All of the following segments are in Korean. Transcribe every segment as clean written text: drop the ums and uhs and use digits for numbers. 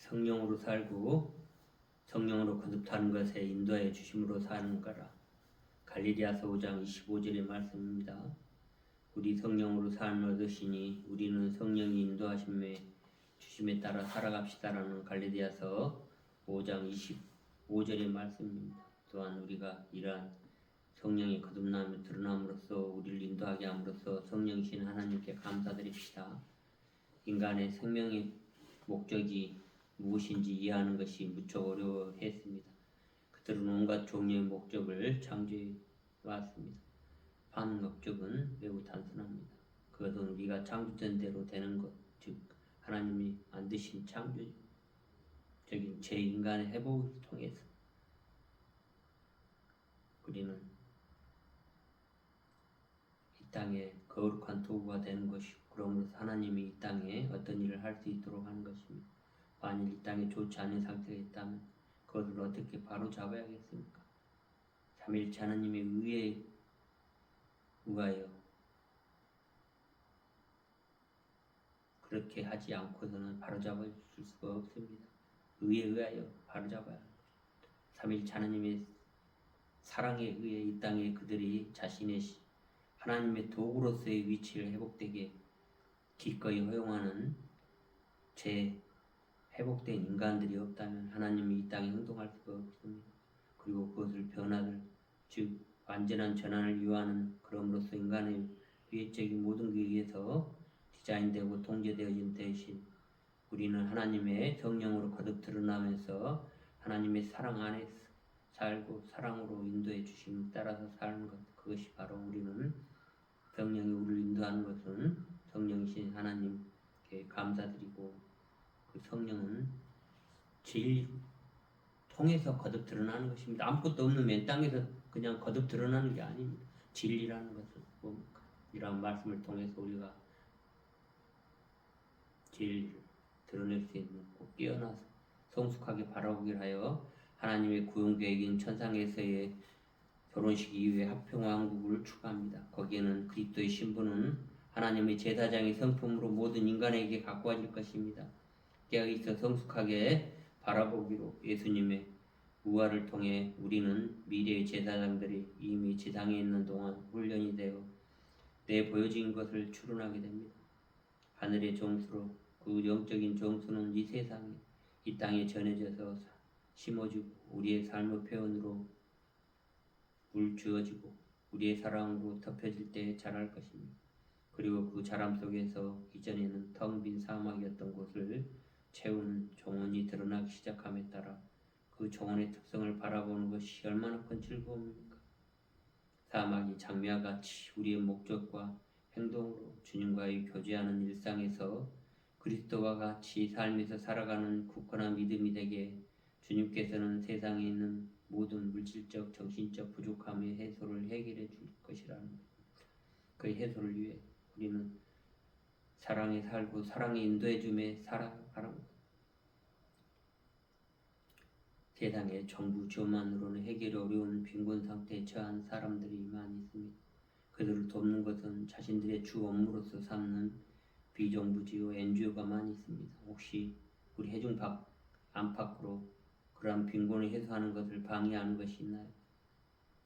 성령으로 살고 성령으로 거듭하는 것에 인도하여 주심으로 사는 거라. 갈릴리아서 5장 25절의 말씀입니다. 우리 성령으로 삶을 얻으시니 우리는 성령이 인도하심에 주심에 따라 살아갑시다라는 갈릴리아서 5장 25절의 말씀입니다. 또한 우리가 이러한 성령이 거듭남을 드러남으로써 우리를 인도하게 함으로써 성령이신 하나님께 감사드립시다. 인간의 생명의 목적이 무엇인지 이해하는 것이 무척 어려워했습니다. 그들은 온갖 종류의 목적을 창조해 왔습니다. 반 목적은 매우 단순합니다. 그것은 우리가 창조된 대로 되는 것, 즉 하나님이 만드신 창조적인 제 인간의 회복을 통해서 우리는 이 땅에 거룩한 도구가 되는 것이고, 그러므로 하나님이 이 땅에 어떤 일을 할 수 있도록 하는 것입니다. 만일 이 땅에 좋지 않은 상태가 있다면 그것을 어떻게 바로 잡아야겠습니까? 삼위일체 하나님의 의에 의하여 그렇게 하지 않고서는 바로잡을 수가 없습니다. 의에 의하여 바로잡아야 합니다. 삼위일체 하나님의 사랑에 의해 이 땅에 그들이 자신의 하나님의 도구로서의 위치를 회복되게 기꺼이 허용하는 회복된 인간들이 없다면 하나님이 이 땅에 행동할 수가 없습니다. 그리고 그것을 변화를, 즉 완전한 전환을 요하는, 그럼으로써 인간의 위해적인 모든 것에 의해서 디자인되고 통제되어진 대신 우리는 하나님의 성령으로 거듭 드러나면서 하나님의 사랑 안에 살고 사랑으로 인도해 주심 따라서 사는 것, 그것이 바로 우리는 성령이 우리를 인도하는 것은 성령이신 하나님께 감사드리고, 그 성령은 진리 통해서 거듭 드러나는 것입니다. 아무것도 없는 맨 땅에서 그냥 거듭 드러나는 게 아닙니다. 진리라는 것은 뭡니까? 이러한 말씀을 통해서 우리가 진리를 드러낼 수 있는, 꼭 깨어나서 성숙하게 바라보기를 하여 하나님의 구원 계획인 천상에서의 결혼식 이후에 합평왕국을 추구합니다. 거기에는 그리스도의 신분은 하나님의 제사장의 성품으로 모든 인간에게 가꾸어질 것입니다. 깨어있어 성숙하게 바라보기로 예수님의 우화를 통해 우리는 미래의 제사장들이 이미 지상에 있는 동안 훈련이 되어 내보여진 것을 추론하게 됩니다. 하늘의 정수로 그 영적인 정수는 이 세상에, 이 땅에 전해져서 심어지고 우리의 삶의 표현으로 물 주어지고 우리의 사랑으로 덮여질 때 자랄 것입니다. 그리고 그 자람 속에서 이전에는 텅 빈 사막이었던 곳을 채우는 정원이 드러나기 시작함에 따라 그 정원의 특성을 바라보는 것이 얼마나 큰 즐거움입니까? 사막이 장미와 같이 우리의 목적과 행동으로 주님과의 교제하는 일상에서 그리스도와 같이 삶에서 살아가는 굳건한 믿음이 되게 주님께서는 세상에 있는 모든 물질적, 정신적 부족함의 해소를 해결해 줄 것이라는 그 해소를 위해 우리는 사랑에 살고 사랑에 인도해 주며 살아가는 것. 세상에 정부 지원만으로는 해결이 어려운 빈곤 상태에 처한 사람들이 많이 있습니다. 그들을 돕는 것은 자신들의 주 업무로서 삼는 비정부지요 NGO가 많이 있습니다. 혹시 우리 해중 안팎으로 그러한 빈곤을 해소하는 것을 방해하는 것이 있나요?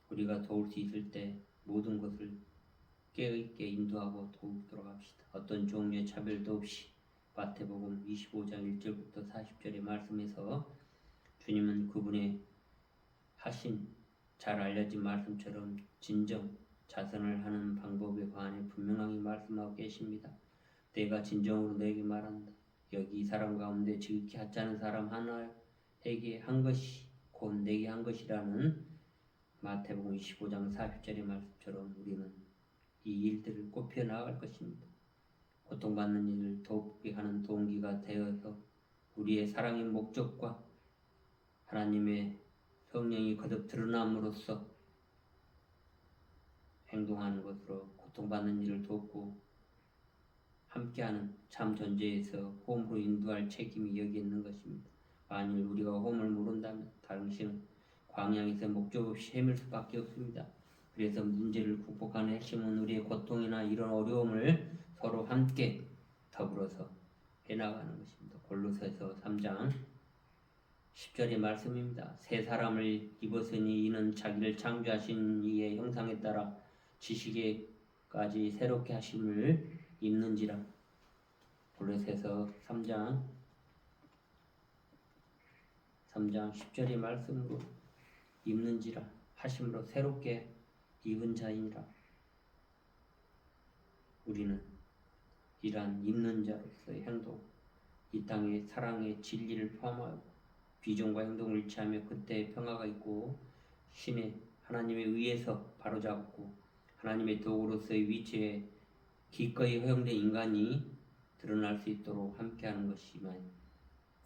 우리가 도울 수 있을 때 모든 것을 깨어있게 인도하고 도우도록 합시다. 어떤 종류의 차별도 없이 마태복음 25장 1절부터 40절의 말씀에서 주님은 그분의 하신 잘 알려진 말씀처럼 진정 자선을 하는 방법에 관해 분명하게 말씀하고 계십니다. 내가 진정으로 너에게 말한다. 여기 이 사람 가운데 지극히 하찮은 사람 하나에게 한 것이 곧 내게 한 것이라는 마태복음 25장 40절의 말씀처럼 우리는 이 일들을 꼽혀 나갈 것입니다. 고통받는 일을 돕게 하는 동기가 되어서 우리의 사랑의 목적과 하나님의 성령이 거듭 드러남으로써 행동하는 것으로 고통받는 일을 돕고 함께하는 참 존재에서 홈으로 인도할 책임이 여기 있는 것입니다. 만일 우리가 홈을 모른다면 당신은 광야에서 목적 없이 헤맬 수밖에 없습니다. 그래서 문제를 극복하는 핵심은 우리의 고통이나 이런 어려움을 서로 함께 더불어서 해나가는 것입니다. 골로새서 3장 10절의 말씀입니다. 새 사람을 입었으니 이는 자기를 창조하신 이의 형상에 따라 지식에까지 새롭게 하심을 입는지라. 골로새서 3장 10절의 말씀으로 입는지라 하심으로 새롭게 입은 자이니라. 우리는 이러한 입는 자로서의 행동, 이 땅의 사랑의 진리를 포함하고 비전과 행동을 일치하며 그때의 평화가 있고 신의 하나님의 의에서 바로잡고 하나님의 도구로서의 위치에 기꺼이 허용된 인간이 드러날 수 있도록 함께하는 것이만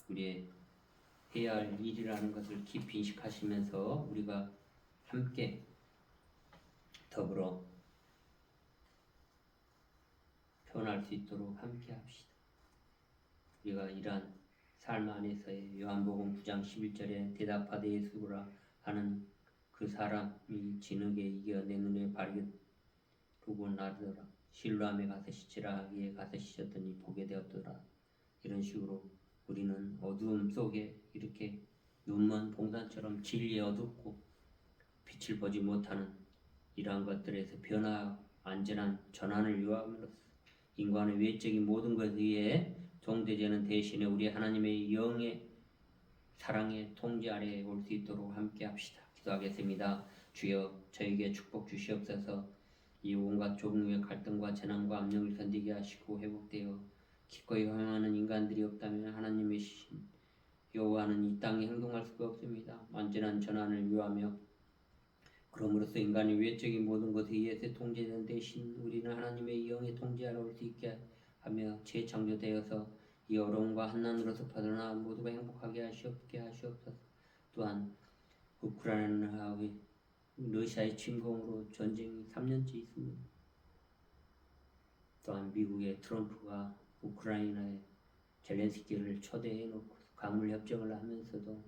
우리의 해야 할 일이라는 것을 깊이 인식하시면서 우리가 함께 더불어 표현할 수 있도록 함께 합시다. 우리가 이러한 삶 안에서의 요한복음 9장 11절에 대답하되 예수라 하는 그 사람이 진흙에 이겨 내 눈에 바르게 두고 나더라. 실로암에 가서 씻으라 하기에 가서 씻었더니 보게 되었더라. 이런 식으로 우리는 어두움 속에 이렇게 눈먼 봉산처럼 진리에 어둡고 빛을 보지 못하는 이러한 것들에서 변화 안전한 전환을 요함으로써 인간의 외적인 모든 것 위에 종되지는 대신에 우리 하나님의 영의 사랑의 통제 아래에 올 수 있도록 함께 합시다. 기도하겠습니다. 주여 저에게 축복 주시옵소서. 이 온갖 종류의 갈등과 재난과 압력을 견디게 하시고 회복되어 기꺼이 허용하는 인간들이 없다면 하나님의 신 여호와는 이 땅에 행동할 수가 없습니다. 완전한 전환을 요하며 그럼으로써 인간의 외적인 모든 것에 의해서 통제되는 대신 우리는 하나님의 영의 통제 아래 올 수 있게 하며 재창조되어서 이 어려움과 한난으로서 벗어나 모두가 행복하게 하시옵소서. 또한 우크라이나의 러시아의 침공으로 전쟁이 3년째 있습니다. 또한 미국의 트럼프가 우크라이나에 젤렌스키를 초대해 놓고 강물 협정을 하면서도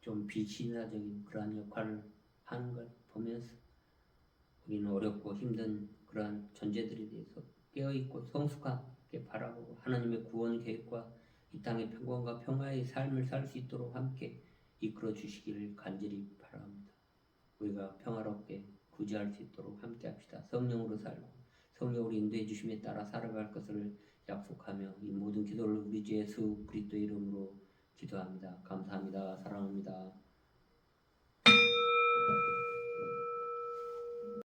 좀 비신화적인 그러한 역할을 하는 걸 보면서 우리는 어렵고 힘든 그러한 존재들에 대해서 깨어있고 성숙하게 바라보고 하나님의 구원 계획과 이 땅의 평강과 평화의 삶을 살 수 있도록 함께 이끌어 주시기를 간절히 바랍니다. 우리가 평화롭게 구제할 수 있도록 함께 합시다. 성령으로 살고 성령으로 인도해 주심에 따라 살아갈 것을 약속하며 이 모든 기도를 우리 주 예수 그리스도의 이름으로 기도합니다. 감사합니다.